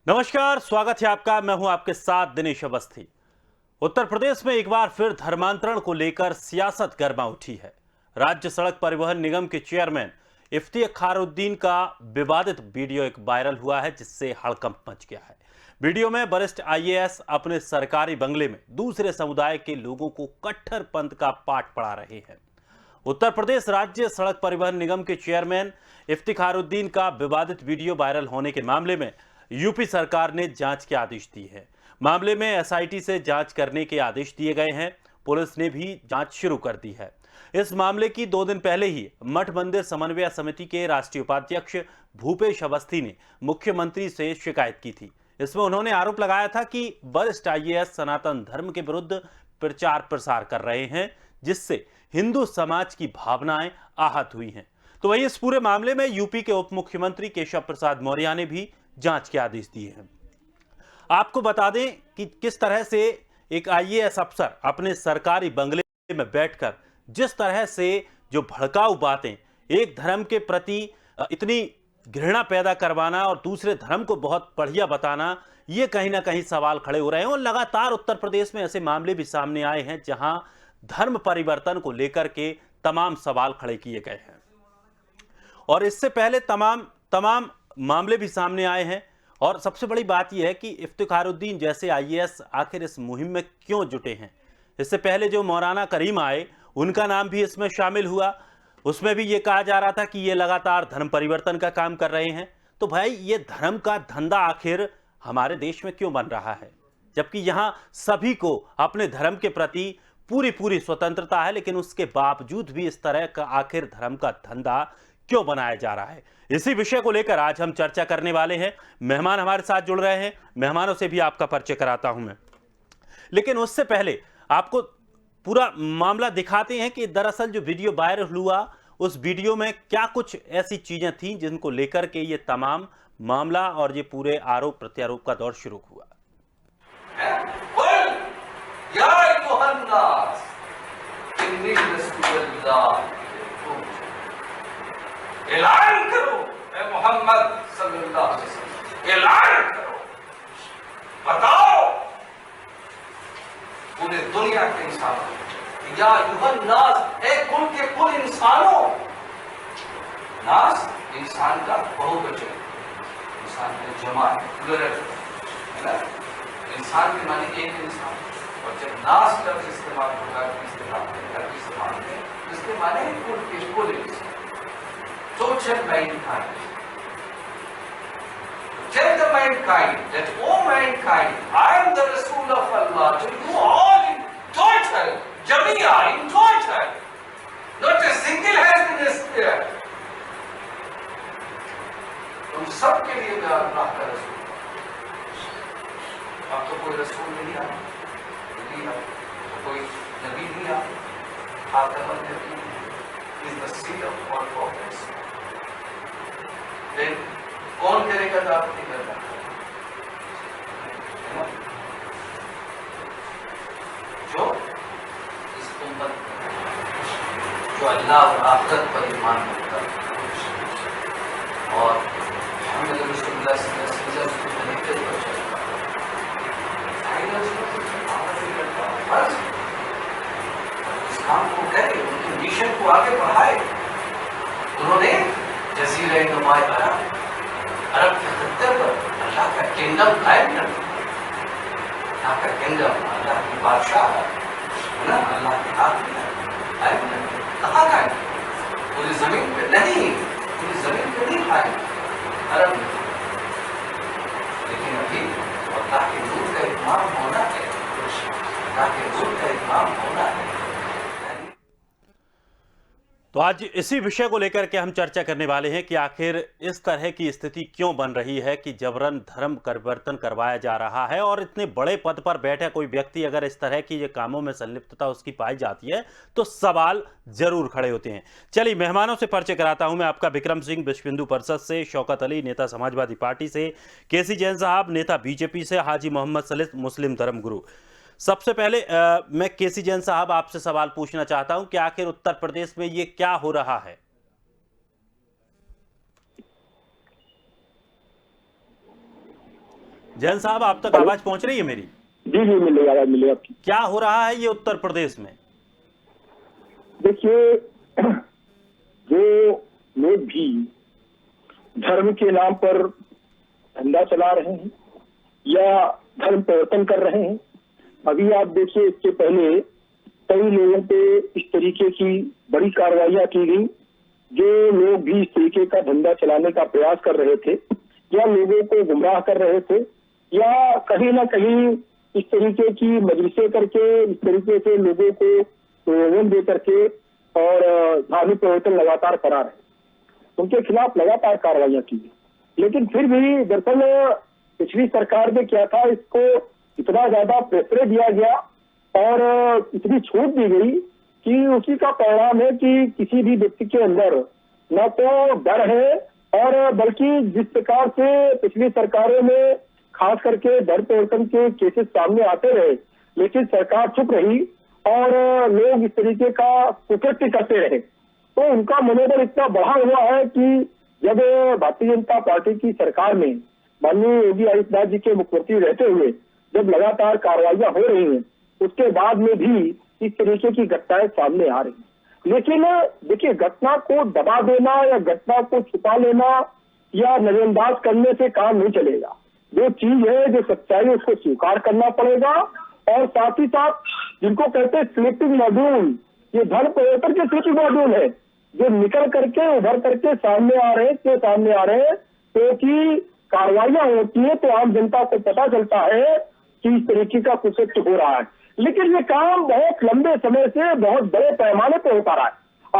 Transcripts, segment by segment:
नमस्कार, स्वागत है आपका। मैं हूं आपके साथ दिनेश अवस्थी। उत्तर प्रदेश में एक बार फिर धर्मांतरण को लेकर सियासत गर्मा उठी है। राज्य सड़क परिवहन निगम के चेयरमैन इफ्तिखारुद्दीन का विवादित वीडियो एक वायरल हुआ है, जिससे हड़कंप मच गया है। वीडियो में वरिष्ठ आईएएस अपने सरकारी बंगले में दूसरे समुदाय के लोगों को कट्टरपंथ का पाठ पढ़ा रहे हैं। उत्तर प्रदेश राज्य सड़क परिवहन निगम के चेयरमैन इफ्तिखारुद्दीन का विवादित वीडियो वायरल होने के मामले में यूपी सरकार ने जांच के आदेश दिए हैं। मामले में एसआईटी से जांच करने के आदेश दिए गए हैं। पुलिस ने भी जांच शुरू कर दी है। इस मामले की 2 दिन पहले ही मठ मंदिर समन्वय समिति के राष्ट्रीय उपाध्यक्ष भूपेश अवस्थी ने मुख्यमंत्री से शिकायत की थी। इसमें उन्होंने आरोप लगाया था कि वरिष्ठ आईएएस सनातन धर्म के विरुद्ध प्रचार प्रसार कर रहे हैं, जिससे हिंदू समाज की भावनाएं आहत हुई हैं। तो वहीं इस पूरे मामले में यूपी के उप मुख्यमंत्री केशव प्रसाद मौर्य ने भी जांच के आदेश दिए हैं। आपको बता दें कि किस तरह से एक आईएएस अफसर अपने सरकारी बंगले में बैठकर जिस तरह से जो भड़काऊ बातें, एक धर्म के प्रति इतनी घृणा पैदा करवाना और दूसरे धर्म को बहुत बढ़िया बताना, ये कहीं ना कहीं सवाल खड़े हो रहे हैं। और लगातार उत्तर प्रदेश में ऐसे मामले भी सामने आए हैं जहां धर्म परिवर्तन को लेकर के तमाम सवाल खड़े किए गए हैं। और इससे पहले तमाम मामले भी सामने आए हैं। और सबसे बड़ी बात यह है कि इफ्तिखारुद्दीन जैसे आईएएस आखिर इस मुहिम में क्यों जुटे हैं। इससे पहले जो मौलाना करीम आए, उनका नाम भी इसमें शामिल हुआ। उसमें भी ये कहा जा रहा था कि ये लगातार धर्म परिवर्तन का काम कर रहे हैं। तो भाई, ये धर्म का धंधा आखिर हमारे देश में क्यों बन रहा है, जबकि यहां सभी को अपने धर्म के प्रति पूरी स्वतंत्रता है, लेकिन उसके बावजूद भी इस तरह का आखिर धर्म का धंधा क्यों बनाया जा रहा है। इसी विषय को लेकर आज हम चर्चा करने वाले हैं। मेहमान हमारे साथ जुड़ रहे हैं, मेहमानों से भी आपका परिचय कराता हूं मैं। लेकिन उससे पहले आपको पूरा मामला दिखाते हैं कि दरअसल जो वीडियो वायरल हुआ, उस वीडियो में क्या कुछ ऐसी चीजें थीं जिनको लेकर के ये तमाम मामला और ये पूरे आरोप प्रत्यारोप का दौर शुरू हुआ। ऐलान करो, मैं मोहम्मद सल्लल्लाहु अलैहि वसल्लम, ऐलान करो, बताओ पूरे दुनिया के इंसानों, या युहन नास, ए कुल के कुल इंसानों। नास इंसान का बहुवचन, इंसान का जमा है, प्लूरल है ना। इंसान के माने एक इंसान, और जब नास लफ्ज इस्तेमाल होगा इस्तेमाल में, इसके माने कुल के कुल इंसान, total mankind. Tell the mankind that, O mankind, I am the Rasul of Allah to you all in total, Jamia, in total. Not a single has been spared. तुम सबके लिए मैं अल्लाह का रसूल। अब तो कोई रसूल नहीं आया, तो कोई नबी नहीं आया। खातमुन नबी is the seal of all prophets. फिर कौन करेगा दावत नहीं करना, जो इस उम्मत, जो अल्लाह और आखिरत पर ईमान रखता है और मोहम्मद रसूलुल्लाह सल्लल्लाहु अलैहि वसल्लम की तरीके पर चलता है, इस काम को करे, उनके मिशन को आगे बढ़ाए। उन्होंने जज़ीरे नुमा अरब के खत्ते पर अल्लाह का किंगडम कायम कर दिया। अल्लाह का किंगडम, अल्लाह की बादशाह है ना, अल्लाह के हाथ में कायम कर दिया। कहाँ कायम? पूरी जमीन पे नहीं, पूरी जमीन पे नहीं कायम, अरब में। लेकिन अभी अल्लाह के दूर का इमाम होना है, अल्लाह के दूर का इमाम होना है। तो आज इसी विषय को लेकर के हम चर्चा करने वाले हैं कि आखिर इस तरह की स्थिति क्यों बन रही है कि जबरन धर्म परिवर्तन करवाया जा रहा है। और इतने बड़े पद पर बैठे कोई व्यक्ति अगर इस तरह की ये कामों में संलिप्तता उसकी पाई जाती है तो सवाल जरूर खड़े होते हैं। चलिए, मेहमानों से परिचय कराता हूं मैं आपका। विक्रम सिंह विश्व हिंदू परिषद से, शौकत अली नेता समाजवादी पार्टी से, केसी जैन साहब नेता बीजेपी से, हाजी मोहम्मद सलीम मुस्लिम धर्मगुरु। सबसे पहले मैं केसी जैन साहब आपसे सवाल पूछना चाहता हूं कि आखिर उत्तर प्रदेश में ये क्या हो रहा है। जैन साहब, आप तक आवाज पहुंच रही है मेरी? जी जी, मिलेगा, आवाज मिलेगा आपकी। क्या हो रहा है ये उत्तर प्रदेश में? देखिए, जो लोग भी धर्म के नाम पर धंधा चला रहे हैं या धर्म परिवर्तन कर रहे हैं, अभी आप देखिए, इसके पहले कई लोगों पे इस तरीके की बड़ी कार्रवाइयां की गई। जो लोग भी इस तरीके का धंधा चलाने का प्रयास कर रहे थे या लोगों को गुमराह कर रहे थे या कहीं ना कहीं इस तरीके की मजलिसें करके, इस तरीके से लोगों को प्रलोभन दे करके और धार्मिक प्रवर्तन लगातार करा रहे, उनके खिलाफ लगातार कार्रवाइयां की गई। लेकिन फिर भी दरअसल पिछली सरकार ने क्या था, इसको इतना ज्यादा प्रेशर दिया गया और इतनी छूट दी गई कि उसी का परिणाम है कि किसी भी व्यक्ति के अंदर न तो डर है और बल्कि जिस प्रकार से पिछली सरकारों में खास करके धर्म परिवर्तन के केसेस सामने आते रहे, लेकिन सरकार चुप रही और लोग इस तरीके का कुकृत्य करते रहे, तो उनका मनोबल इतना बढ़ा हुआ है कि जब भारतीय जनता पार्टी की सरकार में माननीय योगी आदित्यनाथ जी के मुख्यमंत्री रहते हुए जब लगातार कार्रवाइयां हो रही हैं, उसके बाद में भी इस तरीके की घटनाएं सामने आ रही हैं। लेकिन देखिए, घटना को दबा देना या घटना को छुपा लेना या नजरअंदाज करने से काम नहीं चलेगा। जो चीज है, जो सच्चाई है, उसको स्वीकार करना पड़ेगा और साथ ही साथ जिनको कहते हैं स्लीपिंग मॉड्यूल, ये धर्म परिवर्तन के स्लीपिंग मॉड्यूल है जो निकल करके उभर करके सामने आ रहे हैं, क्योंकि कार्रवाइयां होती है तो आम जनता को पता चलता है कि इस तरीके का कुकृत्य हो रहा है। लेकिन ये काम बहुत लंबे समय से बहुत बड़े पैमाने पर होता रहा है।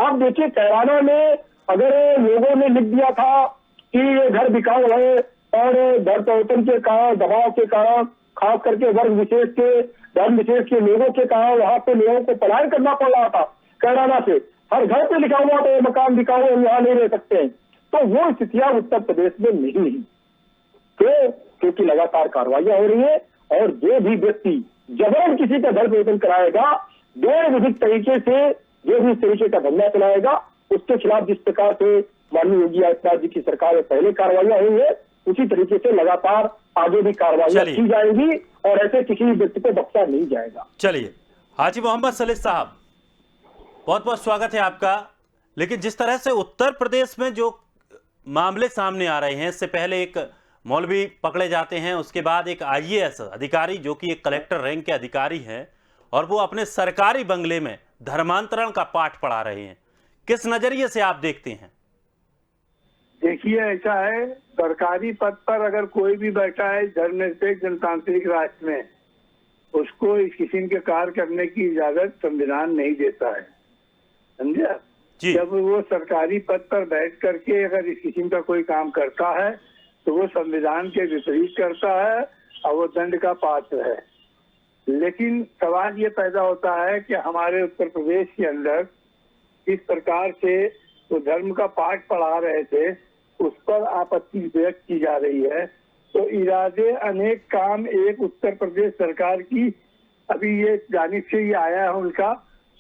आप देखिए, कैराना में अगर लोगों ने लिख दिया था कि ये घर बिकाऊ है और धर्म परिवर्तन के कारण, दबाव के कारण, खास करके वर्ग विशेष के, धर्म विशेष के लोगों के कारण वहां पे लोगों को पलायन करना पड़ रहा था कैराना से। हर घर पे लिखा हुआ था मकान बिकाऊ, हम यहाँ नहीं रह सकते हैं। तो वो स्थितियां उत्तर प्रदेश में नहीं है, क्योंकि लगातार कार्रवाइयां हो रही है और जो भी व्यक्ति जबरन किसी का धर्म परिवर्तन कराएगा, गैर विधिक तरीके से जो भी इस तरीके का धंधा चलाएगा, उसके खिलाफ जिस प्रकार से माननीय योगी आदित्यनाथ जी की सरकार में पहले कार्रवाइयां हुई है, उसी तरीके से लगातार आगे भी कार्रवाइयां की जाएंगी और ऐसे किसी भी व्यक्ति को बख्शा नहीं जाएगा। चलिए, हाजी मोहम्मद सलीह साहब, बहुत बहुत स्वागत है आपका। लेकिन जिस तरह से उत्तर प्रदेश में जो मामले सामने आ रहे हैं, इससे पहले एक मौलवी पकड़े जाते हैं, उसके बाद एक आईएएस अधिकारी जो कि एक कलेक्टर रैंक के अधिकारी हैं और वो अपने सरकारी बंगले में धर्मांतरण का पाठ पढ़ा रहे हैं, किस नजरिए से आप देखते हैं? देखिए, ऐसा है, सरकारी पद पर अगर कोई भी बैठा है धर्मनिरपेक्ष जनतांत्रिक राष्ट्र में, उसको इस किस्म के कार्य करने की इजाजत संविधान नहीं देता है, समझा? जब वो सरकारी पद पर बैठ करके अगर इस किस्म का कोई काम करता है तो वो संविधान के विपरीत करता है और वो दंड का पात्र है। लेकिन सवाल ये पैदा होता है कि हमारे उत्तर प्रदेश के अंदर इस प्रकार से वो धर्म का पाठ पढ़ा रहे थे, उस पर आपत्ति व्यक्त की जा रही है। तो इरादे अनेक काम एक उत्तर प्रदेश सरकार की, अभी ये जानिब से ये आया है उनका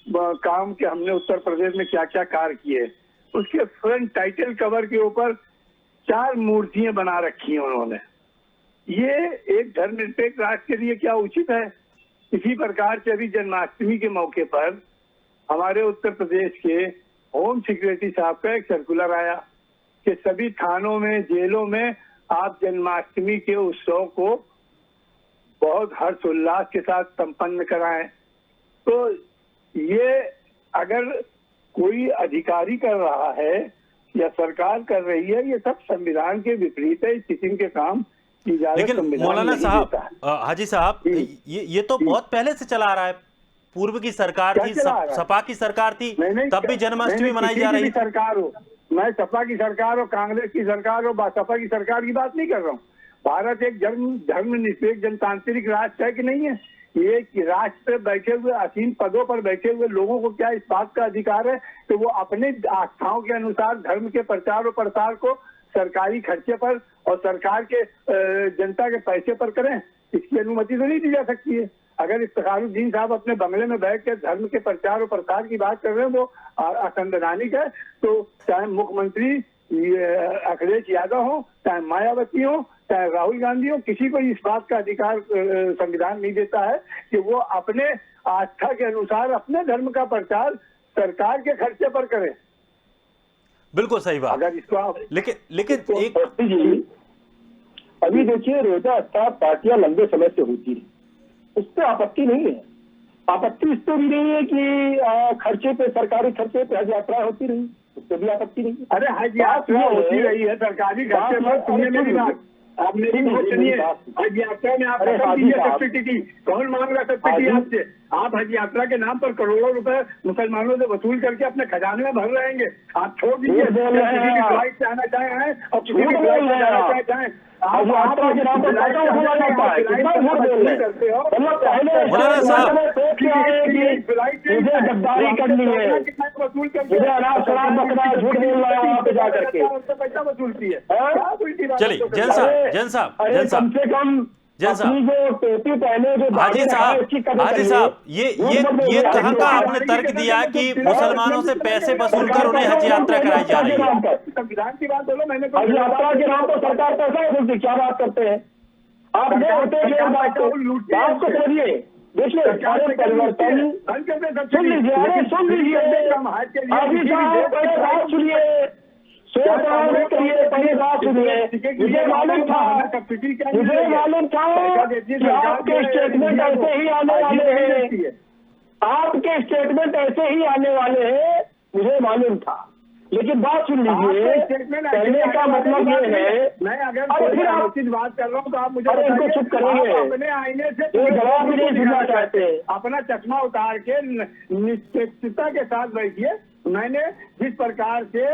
काम कि हमने उत्तर प्रदेश में क्या क्या कार्य किए, उसके फ्रंट टाइटल कवर के ऊपर 4 मूर्तियां बना रखी हैं उन्होंने। ये एक धर्मनिरपेक्ष राष्ट्र के लिए क्या उचित है? इसी प्रकार से अभी जन्माष्टमी के मौके पर हमारे उत्तर प्रदेश के होम सेक्रेटरी साहब का एक सर्कुलर आया कि सभी थानों में, जेलों में आप जन्माष्टमी के उत्सव को बहुत हर्षोल्लास के साथ संपन्न कराएं। तो ये अगर कोई अधिकारी कर रहा है या सरकार कर रही है, ये सब संविधान के विपरीत है। इस किस्म के काम की इजाजत लेकिन मौलाना साहब, हाजी साहब, ये तो बहुत पहले से चला आ रहा है। पूर्व की सरकार थी, सपा की सरकार थी, तब भी जन्माष्टमी मनाई जा रही सरकार हो, मैं सपा की सरकार हो, कांग्रेस की सरकार हो, सपा की सरकार की बात नहीं कर रहा हूँ। भारत एक धर्मनिरपेक्ष जनतांत्रिक राष्ट्र है कि नहीं है? ये राष्ट्र पे बैठे हुए, असीम पदों पर बैठे हुए लोगों को क्या इस बात का अधिकार है कि वो अपने आस्थाओं के अनुसार धर्म के प्रचार और प्रसार को सरकारी खर्चे पर और सरकार के जनता के पैसे पर करें? इसकी अनुमति तो नहीं दी जा सकती है। अगर इफ्तिखारुद्दीन साहब अपने बंगले में बैठ कर धर्म के प्रचार और प्रसार की बात कर रहे हैं वो असंवैधानिक है, तो चाहे मुख्यमंत्री अखिलेश यादव हो, चाहे मायावती हो, चाहे राहुल गांधी हो, किसी को इस बात का अधिकार संविधान नहीं देता है कि वो अपने आस्था के अनुसार अपने धर्म का प्रचार सरकार के खर्चे पर करे। बिल्कुल सही बात। अगर इसको आप लेकिन तो एक जी अभी देखिए, रोजा इफ्तार पार्टियां लंबे समय से होती है, उस पर आपत्ति नहीं है। आपत्ति इस पर भी नहीं है कि खर्चे पे, सरकारी खर्चे पे हज यात्रा होती रही, उस पर भी आपत्ति नहीं है। अरे हज यात्रा होती रही है सरकारी खर्चे पर, सुनिए मेरी बात, आप मेरी बात सुनिए। हज यात्रा में आप रकम दीजिए सब्सिडी की, कौन मांग रहा सब्सिडी आपसे? आप हज यात्रा के नाम पर करोड़ों रुपए मुसलमानों से वसूल करके अपने खजाने में भर रहेंगे। आप छोड़ दीजिए, किसी भी फ्लाइट से आना चाहे और किसी भी फ्लाइट से जाना चाहे, आप यात्रा के नाम पर करते हो। मौलाना साहब, मुझे गद्दारी करनी है, वसूल मुझे अनाज शराब बकरा झूठ बोल रहा है वहाँ पे जा करके, पैसा वसूलती है। चलिए जैन साहब अरे कम से कम अपनी जो टोपी पहने, जो हाजी साहब, ये कहाँ का आपने तर्क दिया कि मुसलमानों से पैसे वसूल कर उन्हें हज यात्रा कराई जा रही है? संविधान की बात बोलो, मैंने हज यात्रा के नाम पर सरकार पैसा वसूलती, क्या बात करते हैं आप? नहीं होते बात को समझिए। देखिए सारे परिवर्तन, सुन लीजिए, अरे सुन लीजिए, हाजी साहब पहले बात सुनिए, पहले बात सुनिए। मुझे मालूम था कि आपके स्टेटमेंट ऐसे ही आने वाले हैं, आपके स्टेटमेंट ऐसे ही आने वाले हैं, मुझे मालूम था। लेकिन बात सुन लीजिए, कहने का मतलब ये है, मैं अगर फिर आप बात कर रहा हूँ तो आप मुझे इनको चुप करेंगे, अपने आईने से जवाब भी नहीं सुनना चाहते। अपना चश्मा उतार के निश्चितता के साथ बैठिए। मैंने जिस प्रकार से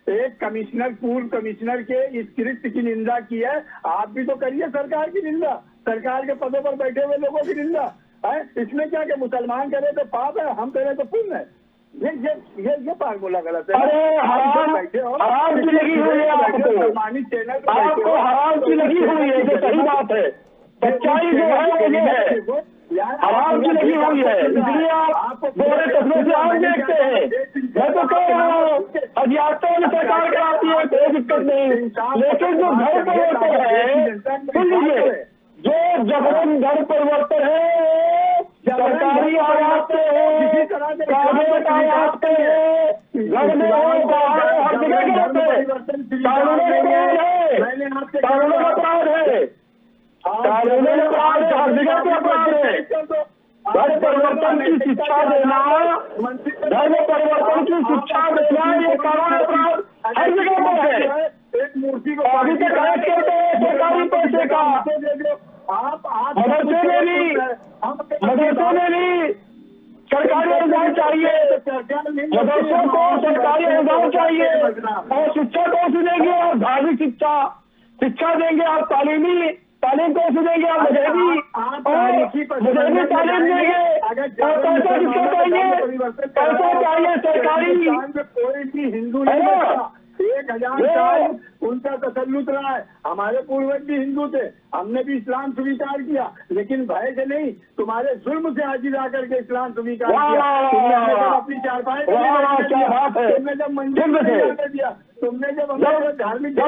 एक कमिश्नर, पूर्व कमिश्नर के इस कृत्य की निंदा की है, आप भी तो करिए सरकार की निंदा, सरकार के पदों पर बैठे हुए लोगों की निंदा है। इसमें क्या कि मुसलमान करे तो पाप है, हम करे तो पुण्य है। ये फार्मूला गलत है। अरे हराम की लगी हुई है आपको हराम की लगी हुई है, जो सही बात है। सच्चाई जो है वो ये है, हराम की लगी हुई है, इसलिए आप दोहरे तस्वीर से आम देखते हैं। मैं तो कह रहा हूँ हज यात्रा में सरकार कराती है, कोई दिक्कत नहीं, लेकिन जो घर परिवर्तन है, सुन लीजिए, जो जबरन घर परिवर्तन है, सरकारी आयात पे है, प्राइवेट आयात पे है, घर में हो, बाहर हो, हर जगह कानूनी अपराध है, कानूनी अपराध है, कानूनी अपराध है, हर जगह पे अपराध है। धर्म परिवर्तन की शिक्षा देना, धर्म परिवर्तन की शिक्षा देना, ये कानूनी अपराध हर जगह पर है। एक मूर्ति को अभी तक खर्च करते हैं सरकारी पैसे का, मदरसे में भी सरकारी अनुदान चाहिए, मदरसों को सरकारी अनुदान चाहिए, और शिक्षा कौन सी देंगे आप? धार्मिक शिक्षा देंगे आप, तालीम कौन सी देंगे आप? मजहबी तालीम देंगे, और पैसा किसको चाहिए? पैसा चाहिए सरकारी। कोई भी हिंदू 1000 साल उनका तसल्लुत रहा है, हमारे पूर्वज भी हिंदू थे, हमने भी इस्लाम स्वीकार किया, लेकिन भय से नहीं, तुम्हारे जुल्म से हाजिर आकर के इस्लाम स्वीकार किया। तुमने जब अपनी चारपाई तुमने जब मंदिर में दिया, तुमने जब धार्मिक जब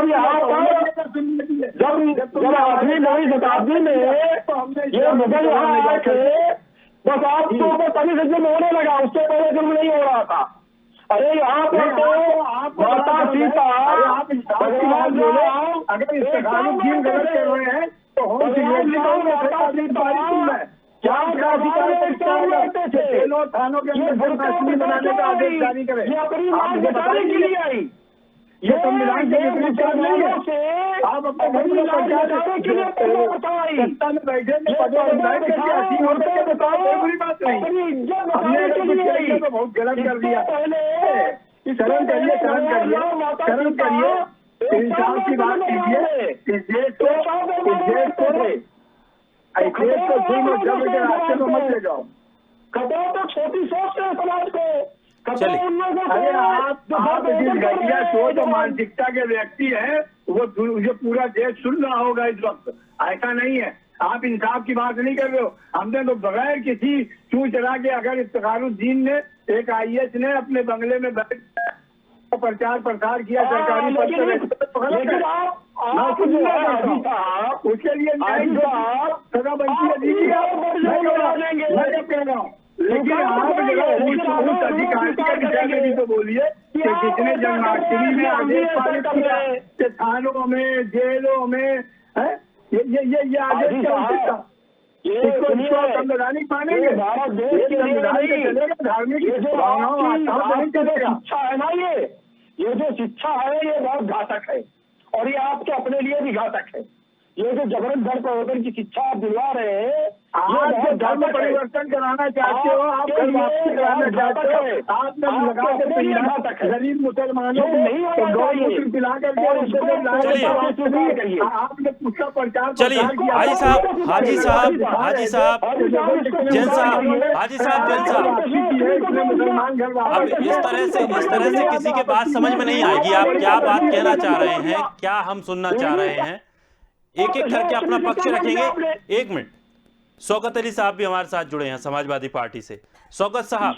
आठवीं 9वीं शताब्दी में ये मुगल यहाँ आए थे, बस आपके ऊपर तभी से जुल्म होने लगा, उससे पहले जुल्म नहीं हो रहा था। अरे यहाँ पर तो माता सीता, अगर इस्तेमाल गलत कर रहे हैं तो माता सीता क्या करते थे, थानों के अंदर बनाने का आदेश जारी करें, ये अपनी मांग बताने के लिए आई। ये संविधान के मुसलमानों से आप अपने घर में बताने के लिए सत्ता में बैठे बुरी बात नहीं, तो बहुत गलत कर दिया। शर्म करिए, इंसान की बात कीजिए। इस देश को जब के रास्ते में मत ले जाओ। खतरा तो छोटी सोच है समाज को। चलिए, अरे आप जिस घटिया सोच और मानसिकता के व्यक्ति हैं, वो पूरा देश सुन रहा होगा इस वक्त। ऐसा नहीं है, आप इंसाफ की बात नहीं कर रहे हो। हमने तो बगैर किसी चू चला के, अगर इफ्तिखारुद्दीन ने, एक IAS ने अपने बंगले में बैठ प्रचार प्रसार किया सरकारी पद पर, आप जो है हाजी साहब, उसके लिए सजा बनती है दीजिए आप, मैं क्या कह रहा हूँ। लेकिन आप उस अधिकारी के विषय में भी तो बोलिए कि कितने जन्माष्टमी में आदेश पारित किया कि थानों में, जेलों में है ये आदेश क्या उचित था? इसको संवैधानिक मानेंगे? भारत देश के संविधान से चलेगा, धार्मिक भावनाओं आस्थाओं से नहीं चलेगा। शिक्षा है ना, ये जो शिक्षा है ये बहुत घातक है, और ये आपके अपने लिए भी घातक है। ये जो जबरन धर्म परिवर्तन की शिक्षा आप दिलवा रहे हैं, आप जो धर्म परिवर्तन कराना चाहते हो, आप वापसी कराना चाहते हो, आपने लगा के गरीब मुसलमानों को गौमूत्र पिला करके आपने उसका प्रचार। चलिए हाजी साहब, हाजी साहब, हाजी साहब, जैन साहब, हाजी साहब, जैन साहब, मुसलमान घर अब इस तरह से किसी के बात समझ में नहीं आएगी। आप क्या बात कहना चाह रहे हैं, क्या हम सुनना चाह रहे हैं, एक एक करके अपना पक्ष रखेंगे। एक मिनट, शौकत अली साहब भी हमारे साथ जुड़े हैं समाजवादी पार्टी से। शौकत साहब,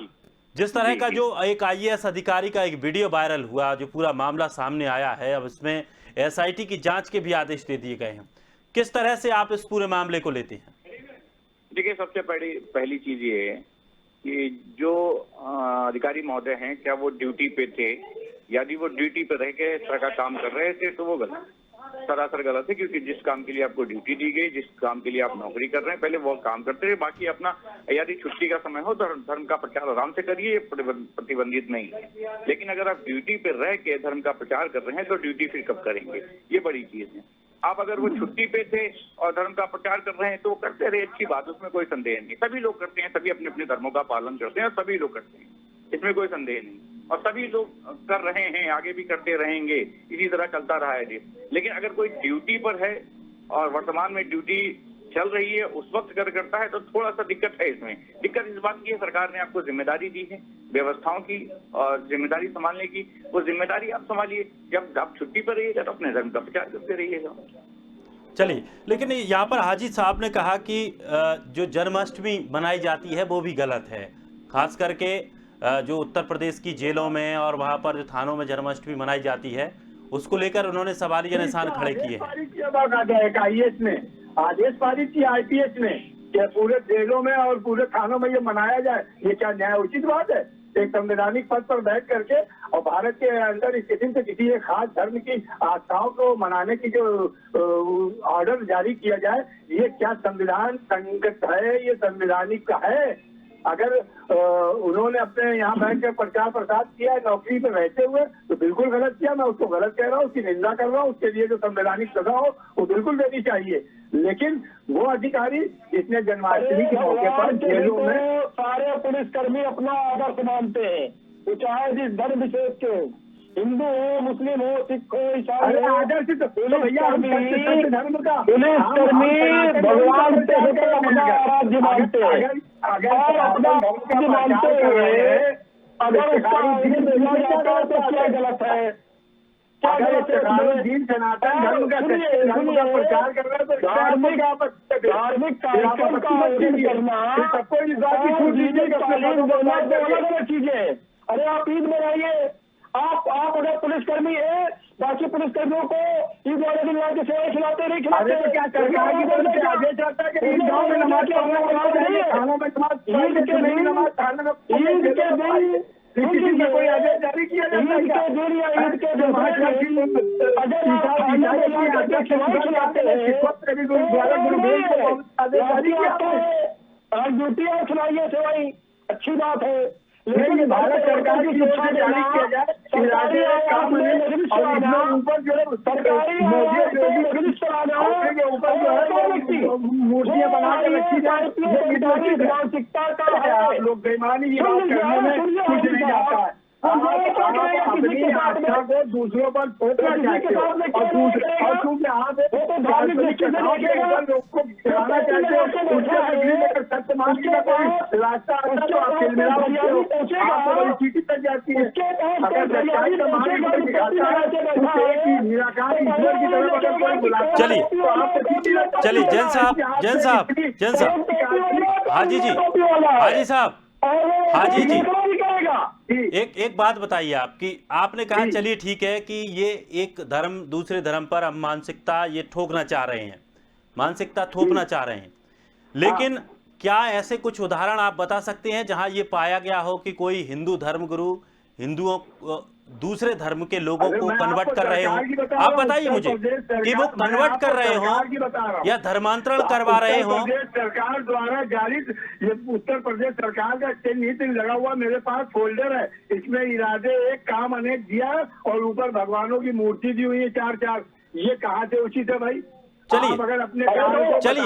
जिस तरह का जो एक IAS अधिकारी का एक वीडियो वायरल हुआ, जो पूरा मामला सामने आया है, अब इसमें SIT की जांच के भी आदेश दे दिए गए हैं, किस तरह से आप इस पूरे मामले को लेते हैं? देखिए, सबसे पहली चीज ये है कि जो अधिकारी महोदय हैं, क्या वो ड्यूटी पे थे? यदि वो ड्यूटी पे रह के इस तरह का काम कर रहे थे तो वो गलत, सरासर गलत है। क्योंकि जिस काम के लिए आपको ड्यूटी दी गई, जिस काम के लिए आप नौकरी कर रहे हैं, पहले वो काम करते रहे। बाकी अपना यदि छुट्टी का समय हो तो धर्म का प्रचार आराम से करिए, प्रतिबंधित नहीं है। लेकिन अगर आप ड्यूटी पे रह के धर्म का प्रचार कर रहे हैं तो ड्यूटी फिर कब करेंगे? ये बड़ी चीज है। आप अगर वो छुट्टी पे थे और धर्म का प्रचार कर रहे हैं तो करते रहे, अच्छी बात, उसमें कोई संदेह नहीं। सभी लोग करते हैं, सभी अपने अपने धर्मों का पालन करते हैं और सभी लोग करते हैं, इसमें कोई संदेह नहीं। और सभी लोग कर रहे हैं, आगे भी करते रहेंगे, इसी तरह चलता रहा है देश। लेकिन अगर कोई ड्यूटी पर है और वर्तमान में ड्यूटी चल रही है, उस वक्त कर करता है तो थोड़ा सा दिक्कत है। इसमें दिक्कत इस बात की है, सरकार ने आपको जिम्मेदारी दी है व्यवस्थाओं की और जिम्मेदारी संभालने की, वो जिम्मेदारी आप संभालिए। जब आप छुट्टी पर रहिएगा तो अपने धर्म का प्रचार करते रहिएगा। चलिए, लेकिन यहाँ पर हाजी साहब ने कहा कि जो जन्माष्टमी मनाई जाती है वो भी गलत है, खास करके जो उत्तर प्रदेश की जेलों में और वहां पर जो थानों में जन्माष्टमी मनाई जाती है, उसको लेकर उन्होंने सवालिया निशान खड़े किए हैं। आदेश पारित किया IPS ने कि पूरे जेलों में और पूरे थानों में ये मनाया जाए। ये क्या न्याय उचित बात है? एक संवैधानिक पद पर बैठ करके और भारत के अंदर इस किस्म से किसी एक खास धर्म की आस्थाओं को मनाने की जो ऑर्डर जारी किया जाए, ये क्या संविधान संगत है? ये संवैधानिक का है? अगर उन्होंने अपने यहाँ बैठ कर प्रचार प्रसार किया है नौकरी पर रहते हुए तो बिल्कुल गलत किया, मैं उसको गलत कह रहा हूँ, उसकी निंदा कर रहा हूँ। उसके लिए जो संवैधानिक सजा हो वो बिल्कुल देनी चाहिए। लेकिन वो अधिकारी जिसने जन्माष्टमी के मौके पर जेलों में सारे पुलिसकर्मी अपना आदर्श मानते हैं, वो चाहे जिस धर्म विशेष के हो, हिंदू हो, मुस्लिम हो, सिख हो, ईसाई हो, आदर्श तो भैया धर्म का पुलिसकर्मी भगवान को अपना राज्य मानते हैं। अगर अपना राज्य मानते हुए अगर तो क्या गलत है? दीन सनातन धर्म का प्रचार कर रहे हैं तो धार्मिक कार्यक्रम का आयोजन करना, सबको इस बात की छूट दीजिए चीजें। अरे आप ईद मनाइए, आप अगर पुलिसकर्मी है, बाकी पुलिसकर्मियों को ईद वाले दिन के सेवा खिलाते नहीं खिलाते? क्या सरकार की तरफ से आदेश आता है कि गाँव में नमाज पढ़ना, थानों में नमाज, ईद के दिन नमाज, थाने में ईद के दिन किसी में कोई आदेश जारी किया जाता है? ईद के दिन या ईद के दिन अगर आप थाने में जाकर सेवा खिलाते हैं, ड्यूटी और खिलाइए सेवाई, अच्छी बात है। लेकिन भारत सरकार की शिक्षा जारी किया जाए, सरकारी काम में ऊपर जो है सरकारी ऊपर जो है मूर्तियां बना के रखी जाए, मानसिकता का है। लोग बेईमानी की बात करने में कुछ नहीं जाता है। अपनी आस्था को दूसरों पर थोपना चाहते हो और चूंकि आप लोग को गिराना चाहते हो, उसके अग्नि में सत्य मानने का कोई रास्ता आता तो आप बड़ी चीटी तक जाती है। अगर सच्चाई का मार्ग दिखाता है, निराकार ईश्वर की तरफ अगर कोई बुलाता है तो आपको चलिए जैन साहब, हाजी जी, हाजी साहब, हाजी जी, एक बात बताइए आपकी, आपने कहा चलिए ठीक है कि ये एक धर्म दूसरे धर्म पर हम मानसिकता ये ठोकना चाह रहे हैं, मानसिकता थोपना चाह रहे हैं, लेकिन क्या ऐसे कुछ उदाहरण आप बता सकते हैं जहां ये पाया गया हो कि कोई हिंदू धर्मगुरु हिंदुओं दूसरे धर्म के लोगों को कन्वर्ट कर रहे हो? आप बताइए मुझे कि वो कन्वर्ट कर रहे हो या धर्मांतरण करवा रहे हो। सरकार द्वारा जारी ये उत्तर प्रदेश सरकार का नीति लगा हुआ मेरे पास फोल्डर है, इसमें इरादे एक काम अनेक दिया और ऊपर भगवानों की मूर्ति दी हुई है 4-4। ये कहाँ से उचित है भाई? चलिए अगर अपने चलिए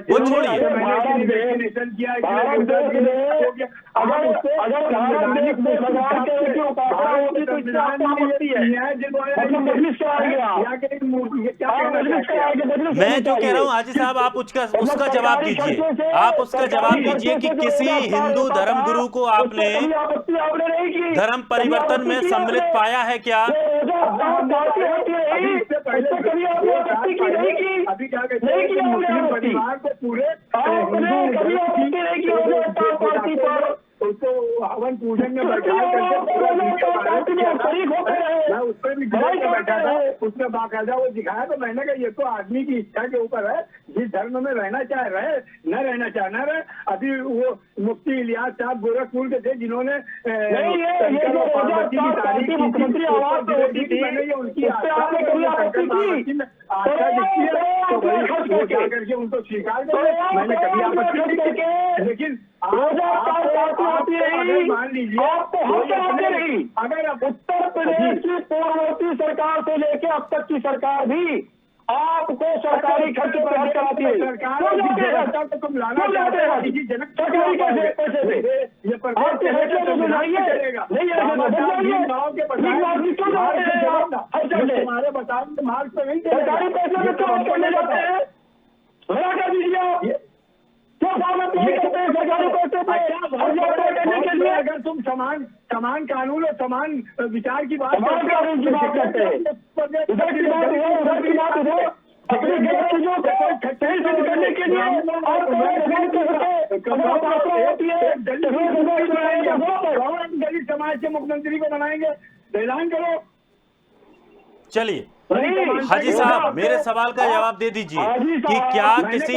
वो छोड़िए, मैं जो कह रहा हूँ हाजी साहब आप उसका जवाब दीजिए, आप उसका जवाब दीजिए कि किसी हिंदू धर्म गुरु को आपने धर्म परिवर्तन में सम्मिलित पाया है क्या? अभी क्या कहते हैं मुस्लिम परिवार को पूरे उसको हवन पूजन में बैठा मैं उस पर भी बैठा था, उसमें बाकायदा वो दिखाया तो मैंने कहा ये तो आदमी की इच्छा के ऊपर है, जिस धर्म में रहना चाहे रहे, न रहना चाहे न रहे। अभी वो मुफ्ती इलियास साहब गोरखपुर के थे जिन्होंने पार्वती की तारीफ मुख्यमंत्री आवाज उनकी आशा दिखती है तो वो जाकर के उनको स्वीकार कर मैंने कभी आपत्ति नहीं की। लेकिन मान लीजिए अगर उत्तर प्रदेश की पूर्ववर्ती सरकार से लेकर अब तक की सरकार भी आपको सरकारी खर्च पर कराती है, सरकार तो तुम लाना चाहते हो किसी जनक सरकारी पैसे से ये हमारे बताओ मार्ग पे नहीं सरकारी पैसे में क्यों करने जाते हैं? भरा कर दीजिए आप अगर तुम समान कानून और समान विचार की बात करते हैं करने के लिए दलित समाज के मुख्यमंत्री को बनाएंगे, ऐलान करो। चलिए हाजी साहब मेरे सवाल का जवाब दे दीजिए कि क्या किसी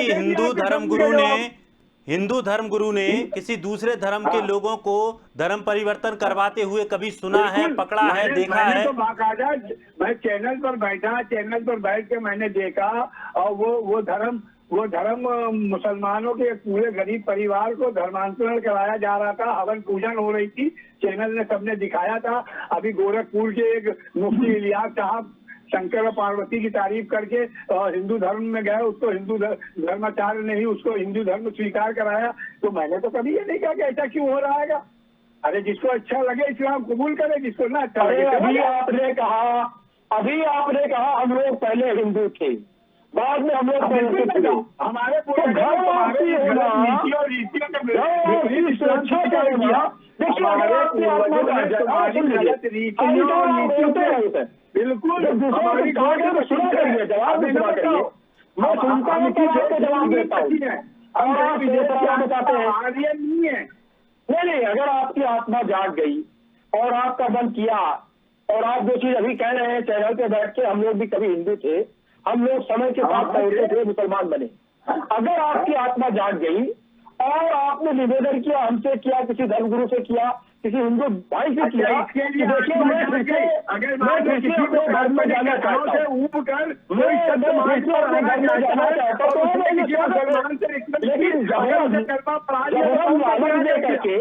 हिंदू धर्मगुरु ने किसी दूसरे धर्म के लोगों को धर्म परिवर्तन करवाते हुए कभी सुना है, पकड़ा है, देखा है? तो बाकायदा मैं चैनल पर बैठा, चैनल पर बैठ के मैंने देखा और वो धर्म मुसलमानों के पूरे गरीब परिवार को धर्मांतरण कराया जा रहा था, हवन पूजन हो रही थी, चैनल ने सबने दिखाया था। अभी गोरखपुर के एक मुफ्ती इलियास साहब शंकर और पार्वती की तारीफ करके हिंदू धर्म में गए, उसको हिंदू धर्माचार्य ने ही उसको हिंदू धर्म स्वीकार कराया। तो मैंने तो कभी ये नहीं कहा कि ऐसा क्यों हो रहा है। अरे जिसको अच्छा लगे इस्लाम कबूल करे, जिसको ना अच्छा लगे। अभी आपने कहा हम लोग पहले हिंदू थे, बाद में हम लोग हमारे बिल्कुल हमारी नहीं है। नहीं, अगर आपकी आत्मा जाग गई और आपका मन किया और आप जो चीज अभी कह रहे हैं चैनल पे बैठ के, हम लोग भी कभी हिंदू थे, हम लोग समय के साथ पहुंचे थे, मुसलमान बने। अगर आपकी आत्मा जाग गई और आपने निवेदन किया, हमसे किया, किसी धर्मगुरु से किया, किसी हिंदू भाई से किया, अगर किसी को धर्म में जाना चाहता हूँ लेकिन करके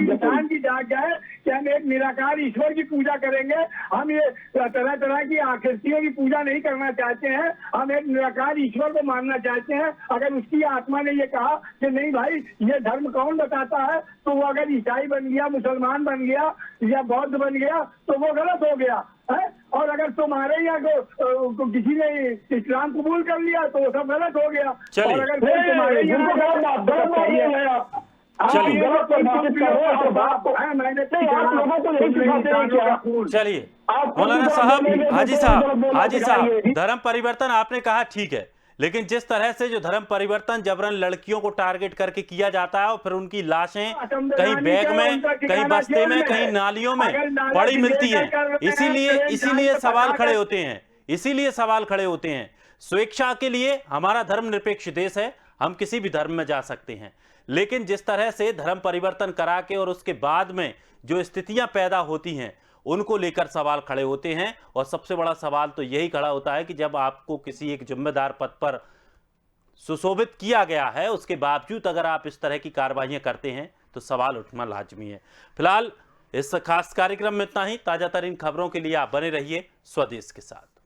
इंसान की जाग जाए कि हम एक निराकार ईश्वर की पूजा करेंगे, हम ये तरह तरह की आकृतियों की पूजा नहीं करना चाहते हैं, हम एक निराकार ईश्वर को मानना चाहते हैं। अगर उसकी आत्मा ने ये कहा कि नहीं भाई ये धर्म कौन बताता है, तो वो अगर ईसाई बन गया, मुसलमान बन गया या बौद्ध बन गया तो वो गलत हो गया है। और अगर तुम्हारे यहाँ को किसी ने इस्लाम कबूल कर लिया तो वो सब गलत हो गया। और अगर तुम्हारे चलिए मौलाना साहब, हाजी साहब, धर्म परिवर्तन आपने कहा ठीक है, लेकिन जिस तरह से जो धर्म परिवर्तन जबरन लड़कियों को टारगेट करके किया जाता है और फिर उनकी लाशें कहीं बैग में, कहीं बस्ते में, कहीं नालियों में पड़ी मिलती हैं, इसीलिए सवाल खड़े होते हैं, इसीलिए सवाल खड़े होते हैं। स्वेच्छा के लिए हमारा धर्मनिरपेक्ष देश है, हम किसी भी धर्म में जा सकते हैं, लेकिन जिस तरह से धर्म परिवर्तन करा के और उसके बाद में जो स्थितियां पैदा होती हैं उनको लेकर सवाल खड़े होते हैं। और सबसे बड़ा सवाल तो यही खड़ा होता है कि जब आपको किसी एक जिम्मेदार पद पर सुशोभित किया गया है, उसके बावजूद अगर आप इस तरह की कार्रवाइयां करते हैं तो सवाल उठना लाजमी है। फिलहाल इस खास कार्यक्रम में इतना ही। ताजा तरीन खबरों के लिए आप बने रहिए स्वदेश के साथ।